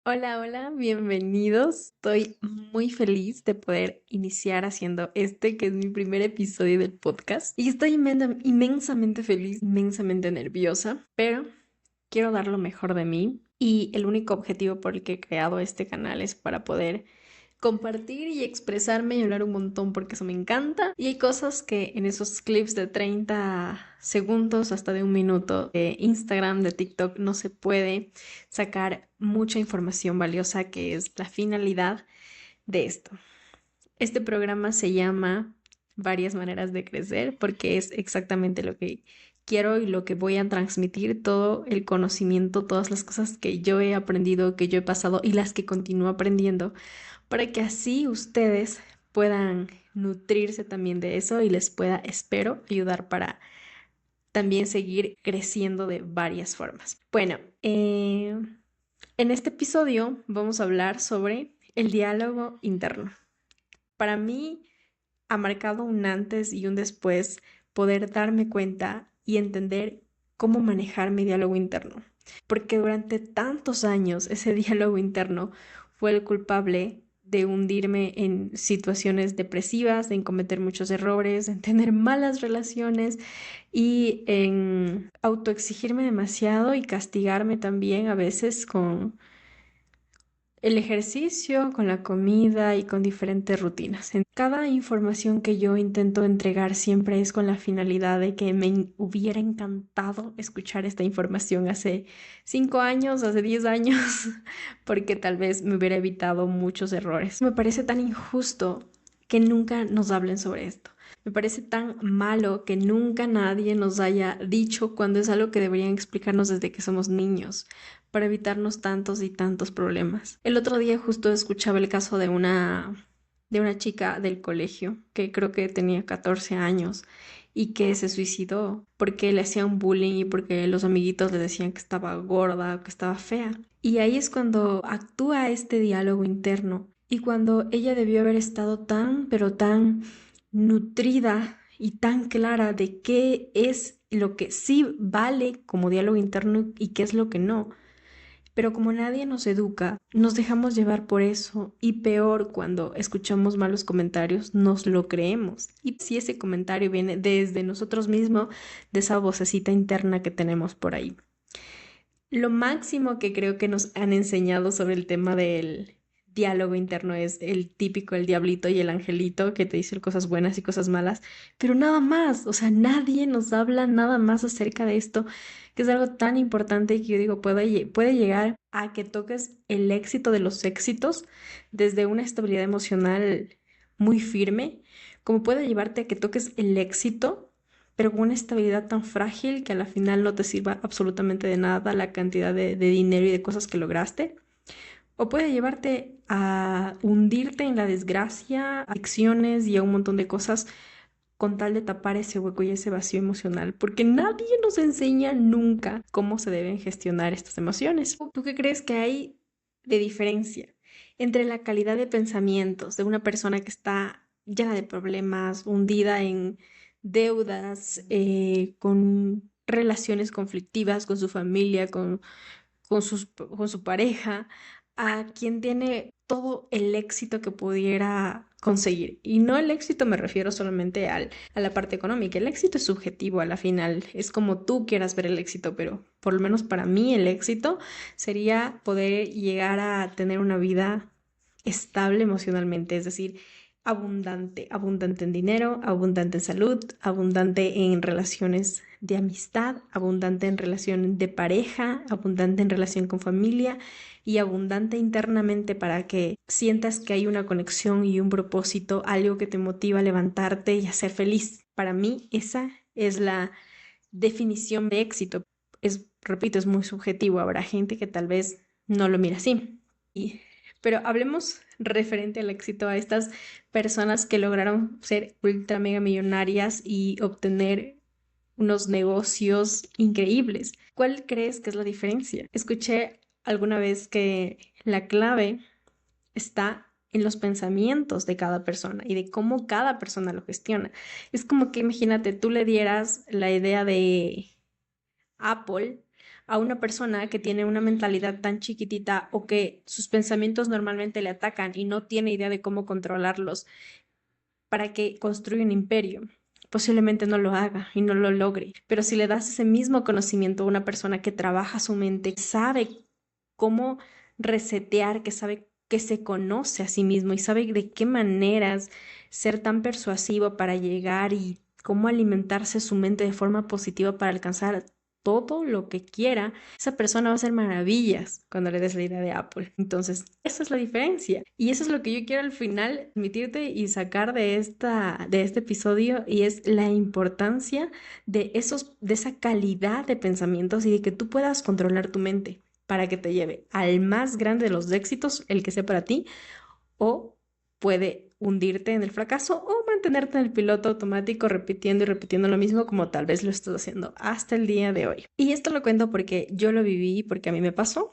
Hola, hola, bienvenidos. Estoy muy feliz de poder iniciar haciendo que es mi primer episodio del podcast. Y estoy inmensamente feliz, inmensamente nerviosa, pero quiero dar lo mejor de mí. Y el único objetivo por el que he creado este canal es para poder compartir y expresarme y hablar un montón porque eso me encanta. Y hay cosas que en esos clips de 30 segundos hasta de un minuto de Instagram, de TikTok, no se puede sacar mucha información valiosa que es la finalidad de esto. Este programa se llama Varias maneras de crecer porque es exactamente lo que quiero y lo que voy a transmitir, todo el conocimiento, todas las cosas que yo he aprendido, que yo he pasado y las que continúo aprendiendo para que así ustedes puedan nutrirse también de eso y les pueda, espero, ayudar para también seguir creciendo de varias formas. Bueno, en este episodio vamos a hablar sobre el diálogo interno. Para mí ha marcado un antes y un después poder darme cuenta y entender cómo manejar mi diálogo interno. Porque durante tantos años ese diálogo interno fue el culpable de hundirme en situaciones depresivas, en cometer muchos errores, en tener malas relaciones y en autoexigirme demasiado y castigarme también a veces con el ejercicio, con la comida y con diferentes rutinas. En cada información que yo intento entregar siempre es con la finalidad de que hubiera encantado escuchar esta información hace 5 años, hace 10 años, porque tal vez me hubiera evitado muchos errores. Me parece tan injusto que nunca nos hablen sobre esto. Me parece tan malo que nunca nadie nos haya dicho cuando es algo que deberían explicarnos desde que somos niños para evitarnos tantos y tantos problemas. El otro día justo escuchaba el caso de una chica del colegio que creo que tenía 14 años y que se suicidó porque le hacían bullying y porque los amiguitos le decían que estaba gorda o que estaba fea. Y ahí es cuando actúa este diálogo interno y cuando ella debió haber estado tan, pero tan nutrida y tan clara de qué es lo que sí vale como diálogo interno y qué es lo que no. Pero como nadie nos educa, nos dejamos llevar por eso y peor cuando escuchamos malos comentarios, nos lo creemos. Y si ese comentario viene desde nosotros mismos, de esa vocecita interna que tenemos por ahí. Lo máximo que creo que nos han enseñado sobre el tema del diálogo interno es el típico, el diablito y el angelito que te dicen cosas buenas y cosas malas, pero nada más, o sea, nadie nos habla nada más acerca de esto, que es algo tan importante que yo digo, puede llegar a que toques el éxito de los éxitos desde una estabilidad emocional muy firme, como puede llevarte a que toques el éxito pero con una estabilidad tan frágil que a la final no te sirva absolutamente de nada la cantidad de dinero y de cosas que lograste. O puede llevarte a hundirte en la desgracia, adicciones y a un montón de cosas con tal de tapar ese hueco y ese vacío emocional, porque nadie nos enseña nunca cómo se deben gestionar estas emociones. ¿Tú qué crees que hay de diferencia entre la calidad de pensamientos de una persona que está llena de problemas, hundida en deudas, con relaciones conflictivas con su familia, con su pareja, a quien tiene todo el éxito que pudiera conseguir? Y no el éxito me refiero solamente a la parte económica, el éxito es subjetivo a la final, es como tú quieras ver el éxito, pero por lo menos para mí el éxito sería poder llegar a tener una vida estable emocionalmente, es decir, abundante, abundante en dinero, abundante en salud, abundante en relaciones de amistad, abundante en relación de pareja, abundante en relación con familia y abundante internamente para que sientas que hay una conexión y un propósito, algo que te motiva a levantarte y a ser feliz. Para mí esa es la definición de éxito. Repito, es muy subjetivo. Habrá gente que tal vez no lo mira así. Pero hablemos referente al éxito a estas personas que lograron ser ultra mega millonarias y obtener unos negocios increíbles. ¿Cuál crees que es la diferencia? Escuché alguna vez que la clave está en los pensamientos de cada persona y de cómo cada persona lo gestiona. Es como que imagínate, tú le dieras la idea de Apple a una persona que tiene una mentalidad tan chiquitita o que sus pensamientos normalmente le atacan y no tiene idea de cómo controlarlos para que construya un imperio. Posiblemente no lo haga y no lo logre, pero si le das ese mismo conocimiento a una persona que trabaja su mente, sabe cómo resetear, que sabe que se conoce a sí mismo y sabe de qué maneras ser tan persuasivo para llegar y cómo alimentarse su mente de forma positiva para alcanzar todo lo que quiera, esa persona va a hacer maravillas cuando le des la idea de Apple. Entonces, esa es la diferencia. Y eso es lo que yo quiero al final admitirte y sacar de este episodio, y es la importancia de esa calidad de pensamientos y de que tú puedas controlar tu mente para que te lleve al más grande de los éxitos, el que sea para ti, o puede hundirte en el fracaso o mantenerte en el piloto automático repitiendo y repitiendo lo mismo como tal vez lo estás haciendo hasta el día de hoy. Y esto lo cuento porque yo lo viví, porque a mí me pasó.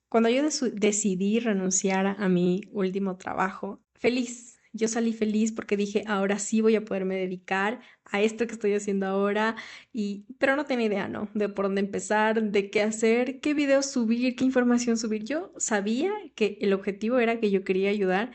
Cuando yo decidí renunciar a mi último trabajo, feliz. Yo salí feliz porque dije, ahora sí voy a poderme dedicar a esto que estoy haciendo ahora, pero no tenía idea, ¿no? De por dónde empezar, de qué hacer, qué videos subir, qué información subir. Yo sabía que el objetivo era que yo quería ayudar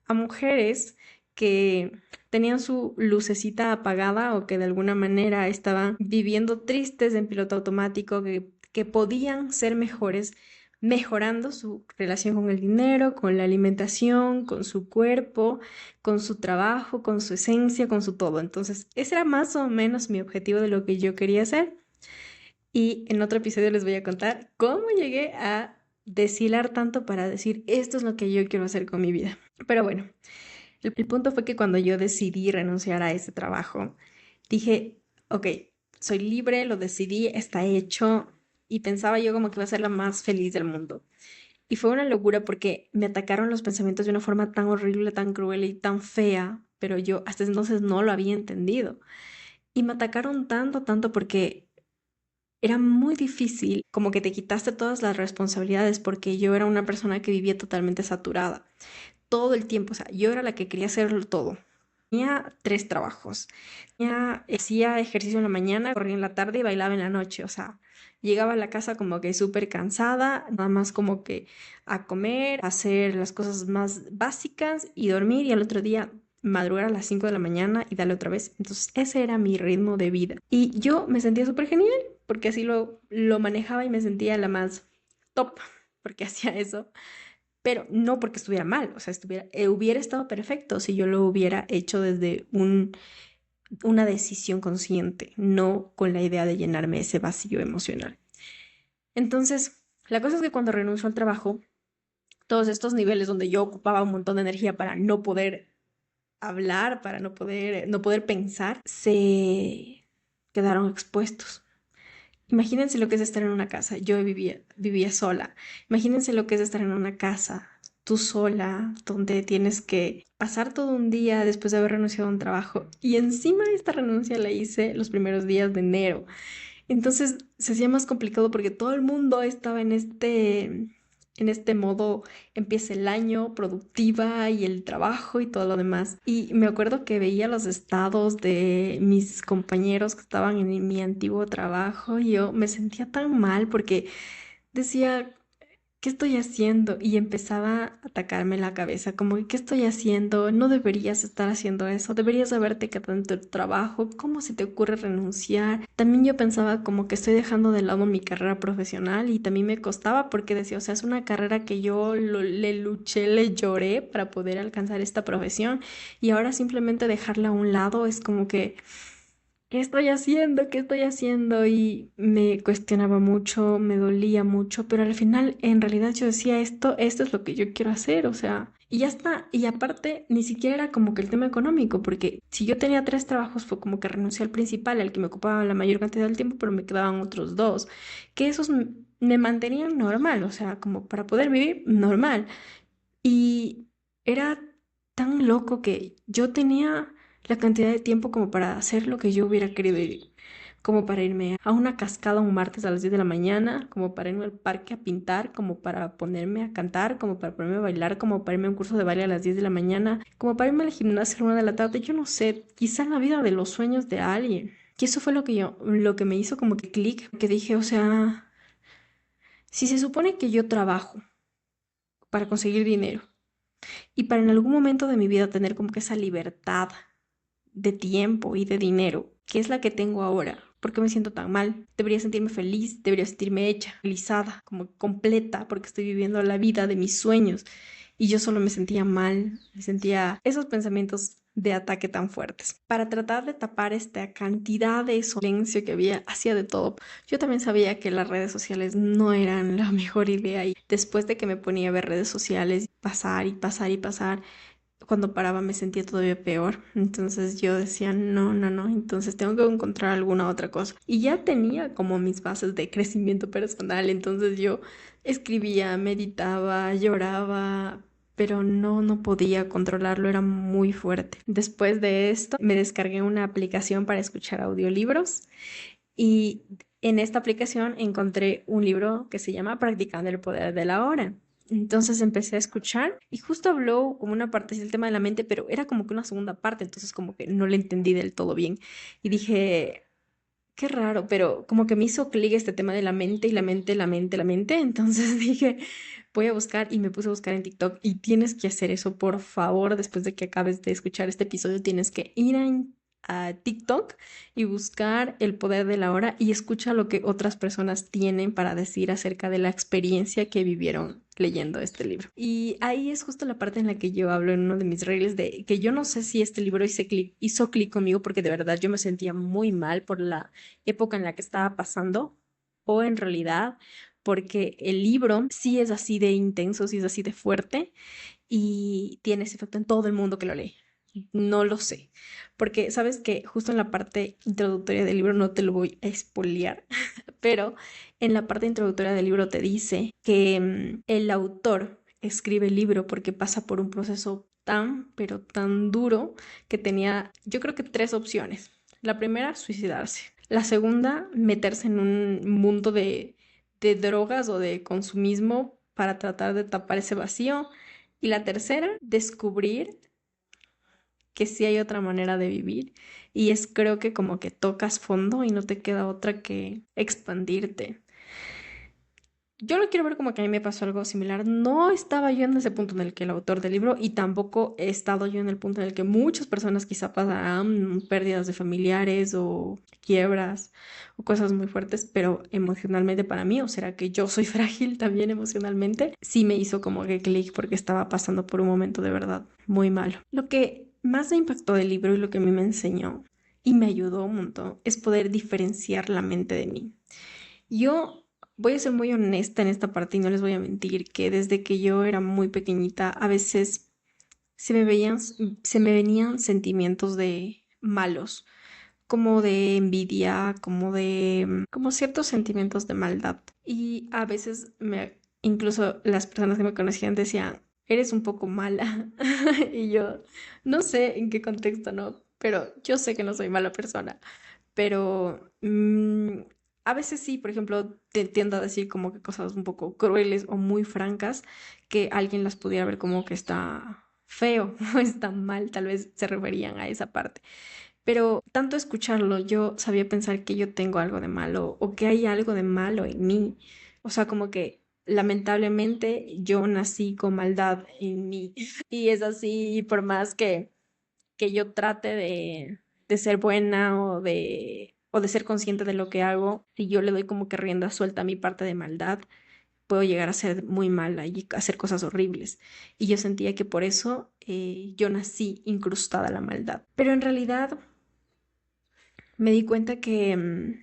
a mujeres que tenían su lucecita apagada o que de alguna manera estaban viviendo tristes en piloto automático, que podían ser mejores mejorando su relación con el dinero, con la alimentación, con su cuerpo, con su trabajo, con su esencia, con su todo. Entonces, ese era más o menos mi objetivo de lo que yo quería hacer. Y en otro episodio les voy a contar cómo llegué a deshilar tanto para decir, esto es lo que yo quiero hacer con mi vida. Pero bueno, el punto fue que cuando yo decidí renunciar a ese trabajo, dije, ok, soy libre, lo decidí, está hecho, y pensaba yo como que iba a ser la más feliz del mundo. Y fue una locura porque me atacaron los pensamientos de una forma tan horrible, tan cruel y tan fea, pero yo hasta entonces no lo había entendido. Y me atacaron tanto, tanto porque era muy difícil, como que te quitaste todas las responsabilidades porque yo era una persona que vivía totalmente saturada todo el tiempo, o sea, yo era la que quería hacerlo todo. Tenía 3 trabajos. Hacía ejercicio en la mañana, corría en la tarde y bailaba en la noche. O sea, llegaba a la casa como que súper cansada, nada más como que a comer, a hacer las cosas más básicas y dormir, y al otro día madrugar a las 5 de la mañana y darle otra vez. Entonces ese era mi ritmo de vida. Y yo me sentía súper genial porque así lo manejaba y me sentía la más top porque hacía eso, pero no porque estuviera mal, o sea, hubiera estado perfecto si yo lo hubiera hecho desde una decisión consciente, no con la idea de llenarme ese vacío emocional. Entonces, la cosa es que cuando renuncio al trabajo, todos estos niveles donde yo ocupaba un montón de energía para no poder hablar, para no poder pensar, se quedaron expuestos. Imagínense lo que es estar en una casa. Yo vivía sola. Imagínense lo que es estar en una casa, tú sola, donde tienes que pasar todo un día después de haber renunciado a un trabajo. Y encima esta renuncia la hice los primeros días de enero. Entonces se hacía más complicado porque todo el mundo estaba en este modo, empieza el año, productiva y el trabajo y todo lo demás. Y me acuerdo que veía los estados de mis compañeros que estaban en mi antiguo trabajo y yo me sentía tan mal porque decía, ¿qué estoy haciendo? Y empezaba a atacarme la cabeza, como, ¿qué estoy haciendo? No deberías estar haciendo eso, deberías haberte quedado en tu trabajo, ¿cómo se te ocurre renunciar? También yo pensaba como que estoy dejando de lado mi carrera profesional, y también me costaba porque decía, o sea, es una carrera que yo le luché, le lloré para poder alcanzar esta profesión, y ahora simplemente dejarla a un lado es como que... ¿Qué estoy haciendo? ¿Qué estoy haciendo? Y me cuestionaba mucho, me dolía mucho, pero al final en realidad yo decía esto es lo que yo quiero hacer, o sea, y ya está. Y aparte, ni siquiera era como que el tema económico, porque si yo tenía 3 trabajos fue como que renuncié al principal, al que me ocupaba la mayor cantidad del tiempo, pero me quedaban otros 2, que esos me mantenían normal, o sea, como para poder vivir normal. Y era tan loco que yo tenía la cantidad de tiempo como para hacer lo que yo hubiera querido ir, como para irme a una cascada un martes a las 10 de la mañana, como para irme al parque a pintar, como para ponerme a cantar, como para ponerme a bailar, como para irme a un curso de baile a las 10 de la mañana, como para irme al gimnasio a la 1 de la tarde, yo no sé, quizá la vida de los sueños de alguien. Y eso fue lo que me hizo como que clic, que dije, o sea, Si se supone que yo trabajo para conseguir dinero y para en algún momento de mi vida tener como que esa libertad de tiempo y de dinero, que es la que tengo ahora, ¿por qué me siento tan mal? Debería sentirme feliz, debería sentirme hecha, realizada, como completa, porque estoy viviendo la vida de mis sueños. Y yo solo me sentía mal, me sentía esos pensamientos de ataque tan fuertes. Para tratar de tapar esta cantidad de silencio que había, hacía de todo. Yo también sabía que las redes sociales no eran la mejor idea y después de que me ponía a ver redes sociales, pasar y pasar y pasar, cuando paraba me sentía todavía peor. Entonces yo decía, no, no, no, entonces tengo que encontrar alguna otra cosa. Y ya tenía como mis bases de crecimiento personal, entonces yo escribía, meditaba, lloraba, pero no podía controlarlo, era muy fuerte. Después de esto, me descargué una aplicación para escuchar audiolibros y en esta aplicación encontré un libro que se llama Practicando el Poder de la Hora. Entonces empecé a escuchar y justo habló como una parte del tema de la mente, pero era como que una segunda parte, entonces como que no le entendí del todo bien. Y dije, qué raro, pero como que me hizo clic este tema de la mente y la mente, la mente, la mente. Entonces dije, voy a buscar y me puse a buscar en TikTok y tienes que hacer eso, por favor, después de que acabes de escuchar este episodio, tienes que ir a TikTok y buscar el poder de la hora y escucha lo que otras personas tienen para decir acerca de la experiencia que vivieron leyendo este libro. Y ahí es justo la parte en la que yo hablo en uno de mis reels de que yo no sé si este libro hizo clic conmigo porque de verdad yo me sentía muy mal por la época en la que estaba pasando o en realidad porque el libro sí es así de intenso, sí es así de fuerte y tiene ese efecto en todo el mundo que lo lee. No lo sé, porque sabes que justo en la parte introductoria del libro, no te lo voy a espolear, pero en la parte introductoria del libro te dice que el autor escribe el libro porque pasa por un proceso tan, pero tan duro que tenía, yo creo que tres opciones. La primera, suicidarse. La segunda, meterse en un mundo de drogas o de consumismo para tratar de tapar ese vacío. Y la tercera, descubrir que sí hay otra manera de vivir. Y es creo que como que tocas fondo y no te queda otra que expandirte. Yo lo quiero ver como que a mí me pasó algo similar. No estaba yo en ese punto en el que el autor del libro y tampoco he estado yo en el punto en el que muchas personas quizá pasarán pérdidas de familiares o quiebras o cosas muy fuertes, pero emocionalmente para mí, o será que yo soy frágil también emocionalmente, sí me hizo como que clic porque estaba pasando por un momento de verdad muy malo. Lo que más me impactó del libro y lo que a mí me enseñó y me ayudó un montón es poder diferenciar la mente de mí. Yo voy a ser muy honesta en esta parte y no les voy a mentir que desde que yo era muy pequeñita a veces se me venían sentimientos de malos, como de envidia, como ciertos sentimientos de maldad. Y a veces incluso las personas que me conocían decían, eres un poco mala. Y yo no sé en qué contexto, ¿no? Pero yo sé que no soy mala persona, pero a veces sí, por ejemplo, te tiendo a decir como que cosas un poco crueles o muy francas que alguien las pudiera ver como que está feo o está mal, tal vez se referían a esa parte. Pero tanto escucharlo, yo sabía pensar que yo tengo algo de malo o que hay algo de malo en mí. O sea, como que lamentablemente yo nací con maldad en mí. Y es así, y por más que yo trate de ser buena o de ser consciente de lo que hago, si yo le doy como que rienda suelta a mi parte de maldad, puedo llegar a ser muy mala y hacer cosas horribles. Y yo sentía que por eso yo nací incrustada a la maldad. Pero en realidad me di cuenta que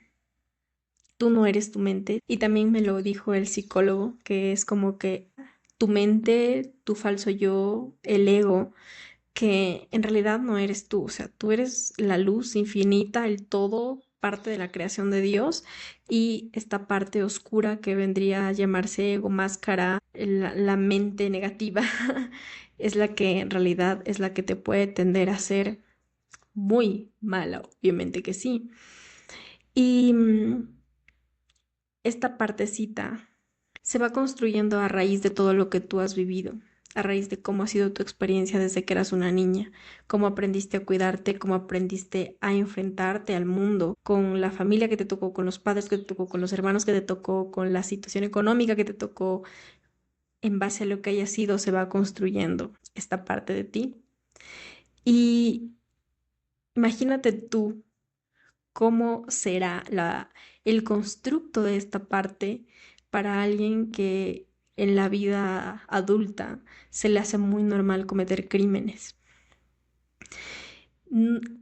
tú no eres tu mente. Y también me lo dijo el psicólogo, que es como que tu mente, tu falso yo, el ego, que en realidad no eres tú, o sea, tú eres la luz infinita, el todo, parte de la creación de Dios, y esta parte oscura que vendría a llamarse ego, máscara, la mente negativa, es la que en realidad es la que te puede tender a ser muy mala, obviamente que sí. Y esta partecita se va construyendo a raíz de todo lo que tú has vivido, a raíz de cómo ha sido tu experiencia desde que eras una niña, cómo aprendiste a cuidarte, cómo aprendiste a enfrentarte al mundo, con la familia que te tocó, con los padres que te tocó, con los hermanos que te tocó, con la situación económica que te tocó. En base a lo que haya sido, se va construyendo esta parte de ti. Y imagínate tú cómo será el constructo de esta parte para alguien que en la vida adulta se le hace muy normal cometer crímenes.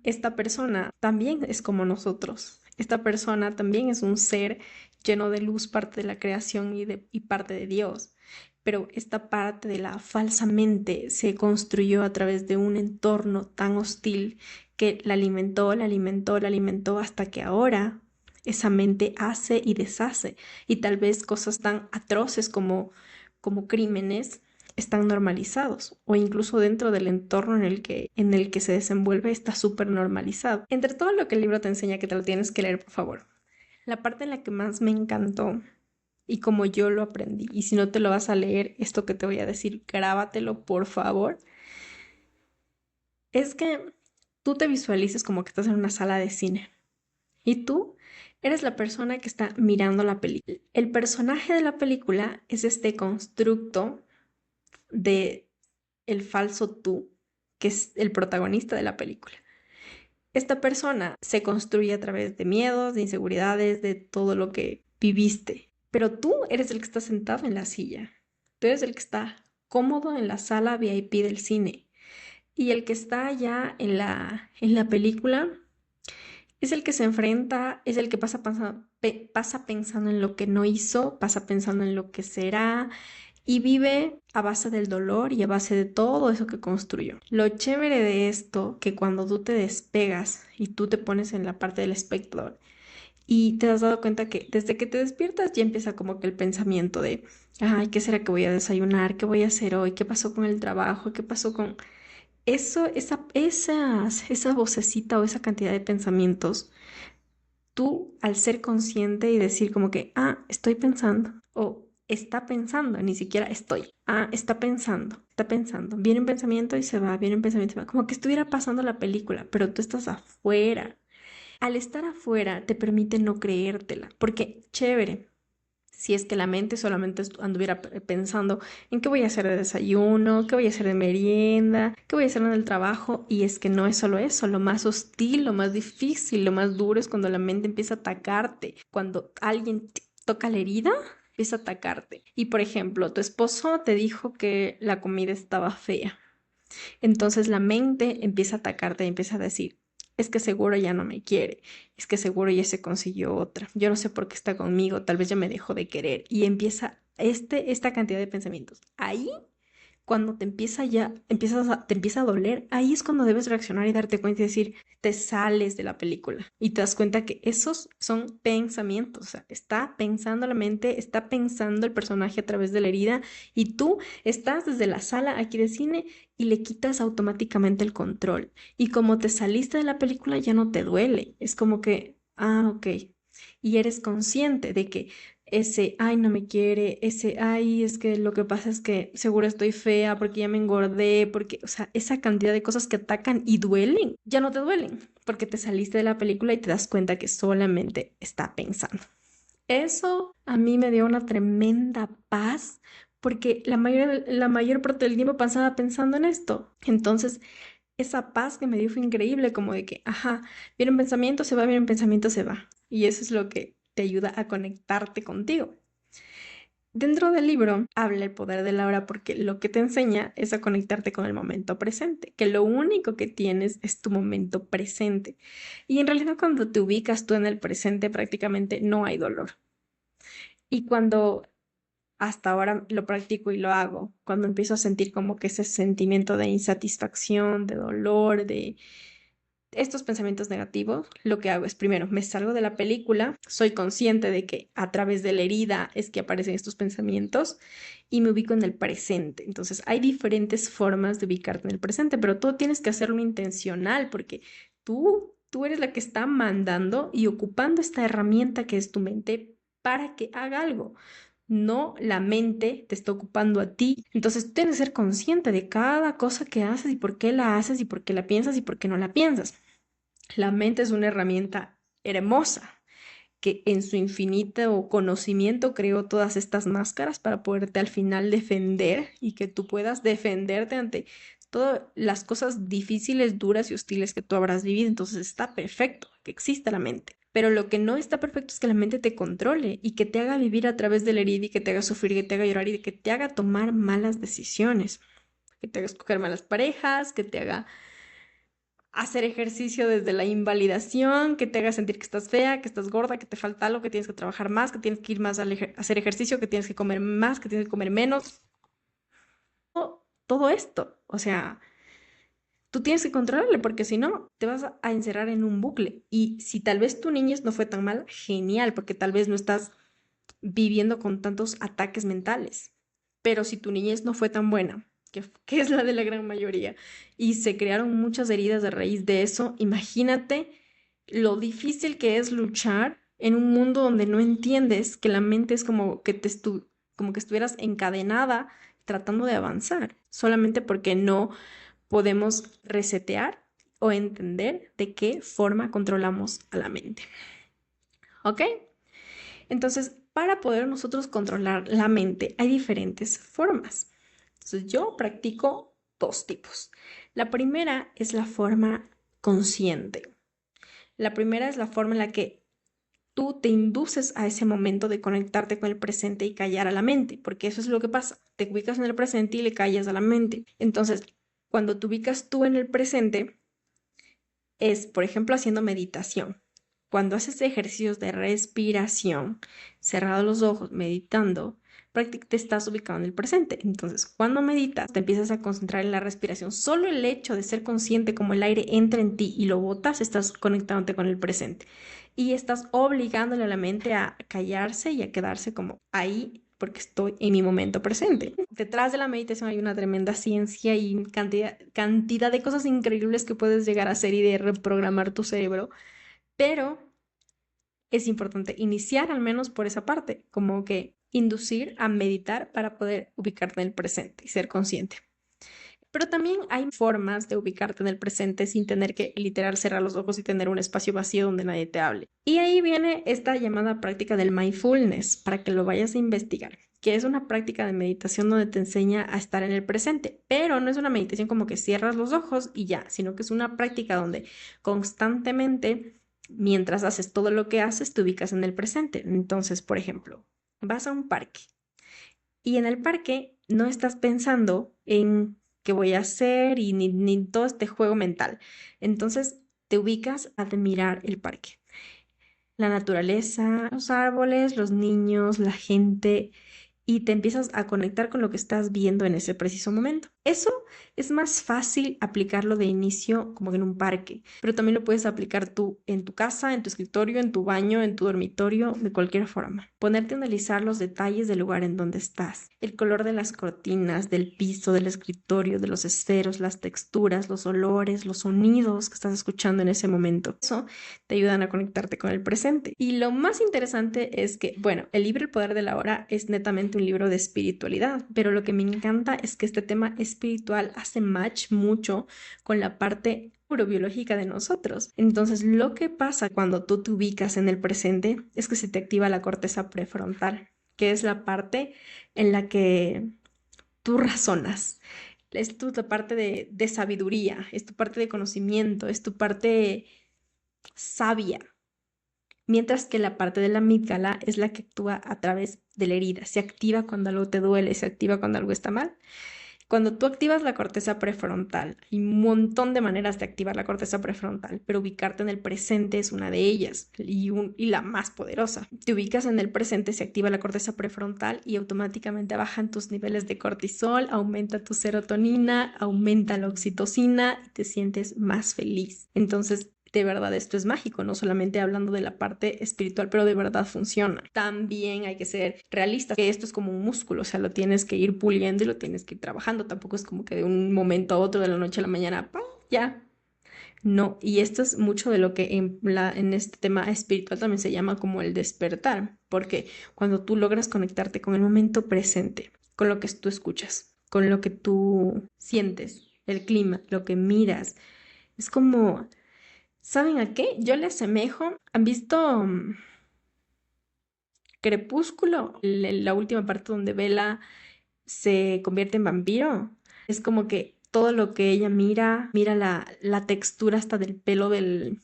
Esta persona también es como nosotros. Esta persona también es un ser lleno de luz, parte de la creación y parte de Dios. Pero esta parte de la falsa mente se construyó a través de un entorno tan hostil que la alimentó, la alimentó, la alimentó hasta que ahora esa mente hace y deshace. Y tal vez cosas tan atroces como crímenes están normalizados o incluso dentro del entorno en el que se desenvuelve está súper normalizado. Entre todo lo que el libro te enseña, que te lo tienes que leer, por favor. La parte en la que más me encantó y como yo lo aprendí, y si no te lo vas a leer, esto que te voy a decir, grábatelo, por favor, es que tú te visualices como que estás en una sala de cine y tú eres la persona que está mirando la película. El personaje de la película es este constructo de el falso tú, que es el protagonista de la película. Esta persona se construye a través de miedos, de inseguridades, de todo lo que viviste. Pero tú eres el que está sentado en la silla. Tú eres el que está cómodo en la sala VIP del cine. Y el que está allá en la película es el que se enfrenta, es el que pasa pensando en lo que no hizo, pasa pensando en lo que será, y vive a base del dolor y a base de todo eso que construyó. Lo chévere de esto, que cuando tú te despegas y tú te pones en la parte del espectador y te has dado cuenta que desde que te despiertas ya empieza como que el pensamiento de, ay, ¿qué será que voy a desayunar? ¿Qué voy a hacer hoy? ¿Qué pasó con el trabajo? ¿Qué pasó con eso? Esa vocecita o esa cantidad de pensamientos, tú al ser consciente y decir como que, estoy pensando o está pensando, ni siquiera estoy, está pensando, viene un pensamiento y se va, viene un pensamiento y se va, como que estuviera pasando la película, pero tú estás afuera. Al estar afuera te permite no creértela, porque chévere. Si es que la mente solamente anduviera pensando en qué voy a hacer de desayuno, qué voy a hacer de merienda, qué voy a hacer en el trabajo, y es que no es solo eso, lo más hostil, lo más difícil, lo más duro es cuando la mente empieza a atacarte, cuando alguien toca la herida, empieza a atacarte. Y por ejemplo, tu esposo te dijo que la comida estaba fea. Entonces la mente empieza a atacarte y empieza a decir, es que seguro ya no me quiere, es que seguro ya se consiguió otra, yo no sé por qué está conmigo, tal vez ya me dejó de querer. Y empieza esta cantidad de pensamientos. Ahí cuando te empieza a doler, ahí es cuando debes reaccionar y darte cuenta y decir, te sales de la película y te das cuenta que esos son pensamientos, o sea, está pensando la mente, está pensando el personaje a través de la herida y tú estás desde la sala aquí de cine y le quitas automáticamente el control. Y como te saliste de la película ya no te duele, es como que, ok. Y eres consciente de que ese, ay, no me quiere, ese, ay, es que lo que pasa es que seguro estoy fea porque ya me engordé, porque, o sea, esa cantidad de cosas que atacan y duelen, ya no te duelen, porque te saliste de la película y te das cuenta que solamente está pensando. Eso a mí me dio una tremenda paz porque la mayor parte del tiempo pasaba pensando en esto. Entonces, esa paz que me dio fue increíble, como de que, viene un pensamiento, se va, viene un pensamiento, se va. Y eso es lo que te ayuda a conectarte contigo. Dentro del libro habla el poder de la hora porque lo que te enseña es a conectarte con el momento presente, que lo único que tienes es tu momento presente. Y en realidad cuando te ubicas tú en el presente prácticamente no hay dolor. Y cuando hasta ahora lo practico y lo hago, cuando empiezo a sentir como que ese sentimiento de insatisfacción, de dolor, de estos pensamientos negativos, lo que hago es primero me salgo de la película, soy consciente de que a través de la herida es que aparecen estos pensamientos y me ubico en el presente. Entonces hay diferentes formas de ubicarte en el presente, pero tú tienes que hacerlo intencional porque tú eres la que está mandando y ocupando esta herramienta que es tu mente para que haga algo. no la mente te está ocupando a ti. Entonces tú tienes que ser consciente de cada cosa que haces y por qué la haces y por qué la piensas y por qué no la piensas. La mente es una herramienta hermosa que en su infinito conocimiento creó todas estas máscaras para poderte al final defender y que tú puedas defenderte ante todas las cosas difíciles, duras y hostiles que tú habrás vivido. Entonces está perfecto que exista la mente. Pero lo que no está perfecto es que la mente te controle y que te haga vivir a través de la herida y que te haga sufrir, que te haga llorar y que te haga tomar malas decisiones, que te haga escoger malas parejas, que te haga hacer ejercicio desde la invalidación, que te haga sentir que estás fea, que estás gorda, que te falta algo, que tienes que trabajar más, que tienes que ir más a hacer ejercicio, que tienes que comer más, que tienes que comer menos. Todo esto, o sea, tú tienes que controlarle porque si no, te vas a encerrar en un bucle. Y si tal vez tu niñez no fue tan mala, genial, porque tal vez no estás viviendo con tantos ataques mentales. Pero si tu niñez no fue tan buena, que es la de la gran mayoría, y se crearon muchas heridas de raíz de eso, imagínate lo difícil que es luchar en un mundo donde no entiendes que la mente es como que como que estuvieras encadenada tratando de avanzar, solamente porque no podemos resetear o entender de qué forma controlamos a la mente. ¿Ok? Entonces, para poder nosotros controlar la mente hay diferentes formas. Entonces, yo practico dos tipos. La primera es la forma consciente. La primera es la forma en la que tú te induces a ese momento de conectarte con el presente y callar a la mente, porque eso es lo que pasa. Te ubicas en el presente y le callas a la mente. Entonces, cuando te ubicas tú en el presente, es, por ejemplo, haciendo meditación. Cuando haces ejercicios de respiración, cerrados los ojos, meditando, te estás ubicado en el presente. Entonces, cuando meditas, te empiezas a concentrar en la respiración. Solo el hecho de ser consciente como el aire entra en ti y lo botas, estás conectándote con el presente. Y estás obligándole a la mente a callarse y a quedarse como ahí porque estoy en mi momento presente. Detrás de la meditación hay una tremenda ciencia y cantidad de cosas increíbles que puedes llegar a hacer y de reprogramar tu cerebro, pero es importante iniciar al menos por esa parte, como que inducir a meditar para poder ubicarte en el presente y ser consciente. Pero también hay formas de ubicarte en el presente sin tener que literal cerrar los ojos y tener un espacio vacío donde nadie te hable. Y ahí viene esta llamada práctica del mindfulness para que lo vayas a investigar, que es una práctica de meditación donde te enseña a estar en el presente, pero no es una meditación como que cierras los ojos y ya, sino que es una práctica donde constantemente, mientras haces todo lo que haces, te ubicas en el presente. Entonces, por ejemplo, vas a un parque y en el parque no estás pensando en qué voy a hacer y ni todo este juego mental. Entonces te ubicas a admirar el parque, la naturaleza, los árboles, los niños, la gente, y te empiezas a conectar con lo que estás viendo en ese preciso momento. Eso es más fácil aplicarlo de inicio como en un parque, pero también lo puedes aplicar tú en tu casa, en tu escritorio, en tu baño, en tu dormitorio, de cualquier forma. Ponerte a analizar los detalles del lugar en donde estás, el color de las cortinas, del piso, del escritorio, de los esferos, las texturas, los olores, los sonidos que estás escuchando en ese momento. Eso te ayudan a conectarte con el presente. Y lo más interesante es que, bueno, el libro El Poder de la Hora es netamente un libro de espiritualidad, pero lo que me encanta es que este tema espiritual hace match mucho con la parte neurobiológica de nosotros. Entonces, lo que pasa cuando tú te ubicas en el presente es que se te activa la corteza prefrontal, que es la parte en la que tú razonas. Es tu parte de sabiduría, es tu parte de conocimiento, es tu parte sabia, mientras que la parte de la amígdala es la que actúa a través de la herida, se activa cuando algo te duele, se activa cuando algo está mal. Cuando tú activas la corteza prefrontal, hay un montón de maneras de activar la corteza prefrontal, pero ubicarte en el presente es una de ellas y la más poderosa. Te ubicas en el presente, se activa la corteza prefrontal y automáticamente bajan tus niveles de cortisol, aumenta tu serotonina, aumenta la oxitocina y te sientes más feliz. Entonces, de verdad, esto es mágico, no solamente hablando de la parte espiritual, pero de verdad funciona. También hay que ser realistas, que esto es como un músculo, o sea, lo tienes que ir puliendo y lo tienes que ir trabajando. Tampoco es como que de un momento a otro, de la noche a la mañana, ¡pam! Ya. No, y esto es mucho de lo que en este tema espiritual también se llama como el despertar, porque cuando tú logras conectarte con el momento presente, con lo que tú escuchas, con lo que tú sientes, el clima, lo que miras, es como, ¿saben a qué? Yo le asemejo, ¿han visto Crepúsculo? La última parte donde Bella se convierte en vampiro. Es como que todo lo que ella mira, mira la textura hasta del pelo del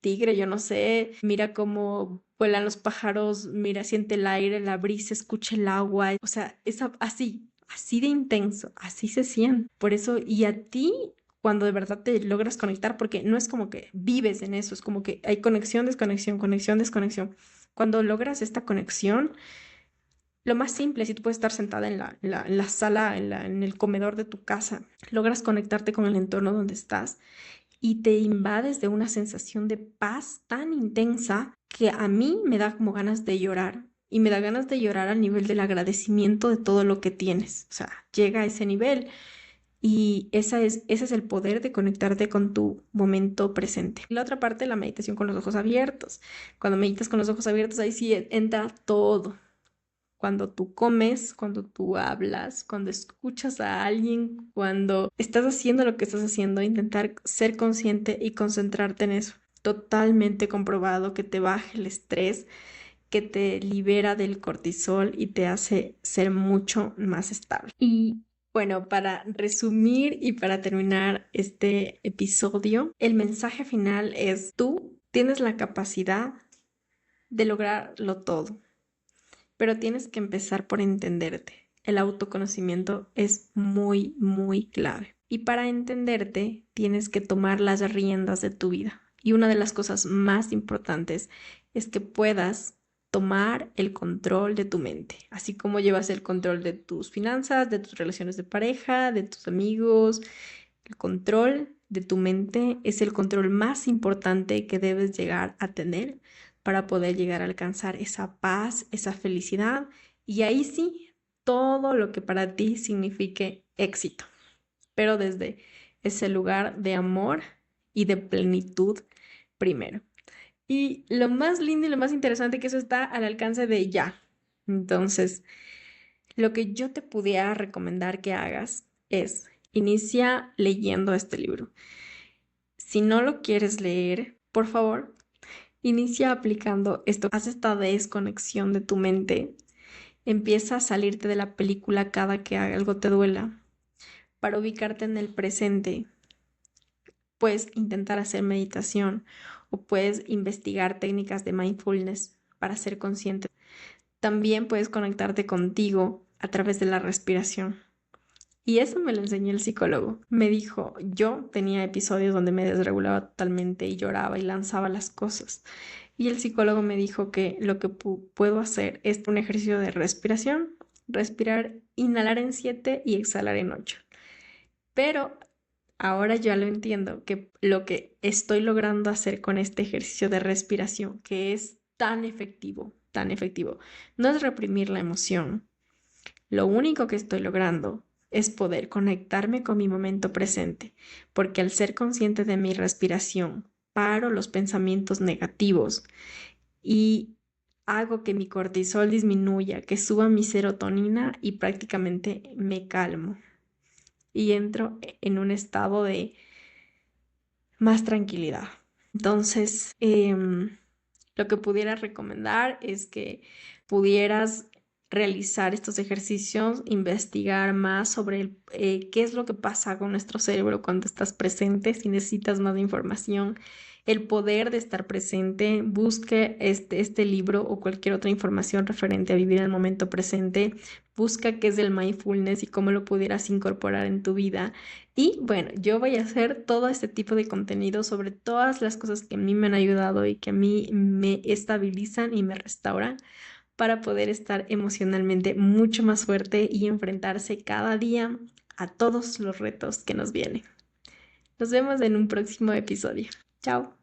tigre, yo no sé, mira cómo vuelan los pájaros, mira, siente el aire, la brisa, escucha el agua, o sea, así de intenso, así se siente. Por eso, y a ti, cuando de verdad te logras conectar, porque no es como que vives en eso, es como que hay conexión, desconexión, conexión, desconexión. Cuando logras esta conexión, lo más simple, si tú puedes estar sentada en la sala, en el comedor de tu casa, logras conectarte con el entorno donde estás y te invades de una sensación de paz tan intensa que a mí me da como ganas de llorar. Y me da ganas de llorar al nivel del agradecimiento de todo lo que tienes. O sea, llega a ese nivel y ese es el poder de conectarte con tu momento presente. La otra parte, la meditación con los ojos abiertos. Cuando meditas con los ojos abiertos, ahí sí entra todo, cuando tú comes, cuando tú hablas, cuando escuchas a alguien, cuando estás haciendo lo que estás haciendo, intentar ser consciente y concentrarte en eso. Totalmente comprobado que te baja el estrés, que te libera del cortisol y te hace ser mucho más estable. Y bueno, para resumir y para terminar este episodio, el mensaje final es: tú tienes la capacidad de lograrlo todo, pero tienes que empezar por entenderte. El autoconocimiento es muy, muy clave. Y para entenderte, tienes que tomar las riendas de tu vida. Y una de las cosas más importantes es que puedas tomar el control de tu mente, así como llevas el control de tus finanzas, de tus relaciones de pareja, de tus amigos. El control de tu mente es el control más importante que debes llegar a tener para poder llegar a alcanzar esa paz, esa felicidad y ahí sí, todo lo que para ti signifique éxito, pero desde ese lugar de amor y de plenitud primero. Y lo más lindo y lo más interesante que eso está al alcance de ya. Entonces, lo que yo te pudiera recomendar que hagas es inicia leyendo este libro. Si no lo quieres leer, por favor, inicia aplicando esto. Haz esta desconexión de tu mente. Empieza a salirte de la película cada que algo te duela para ubicarte en el presente. Puedes intentar hacer meditación o puedes investigar técnicas de mindfulness para ser consciente. También puedes conectarte contigo a través de la respiración. Y eso me lo enseñó el psicólogo. Me dijo, yo tenía episodios donde me desregulaba totalmente y lloraba y lanzaba las cosas. Y el psicólogo me dijo que lo que puedo hacer es un ejercicio de respiración, respirar, inhalar en 7 y exhalar en 8. Pero ahora ya lo entiendo, que lo que estoy logrando hacer con este ejercicio de respiración, que es tan efectivo, no es reprimir la emoción. Lo único que estoy logrando es poder conectarme con mi momento presente, porque al ser consciente de mi respiración, paro los pensamientos negativos y hago que mi cortisol disminuya, que suba mi serotonina y prácticamente me calmo y entro en un estado de más tranquilidad. Entonces, lo que pudiera recomendar es que pudieras realizar estos ejercicios, investigar más sobre qué es lo que pasa con nuestro cerebro cuando estás presente, si necesitas más información, el poder de estar presente, busque este libro o cualquier otra información referente a vivir el momento presente, busca qué es el mindfulness y cómo lo pudieras incorporar en tu vida. Y bueno, yo voy a hacer todo este tipo de contenido sobre todas las cosas que a mí me han ayudado y que a mí me estabilizan y me restauran para poder estar emocionalmente mucho más fuerte y enfrentarse cada día a todos los retos que nos vienen. Nos vemos en un próximo episodio. Chao.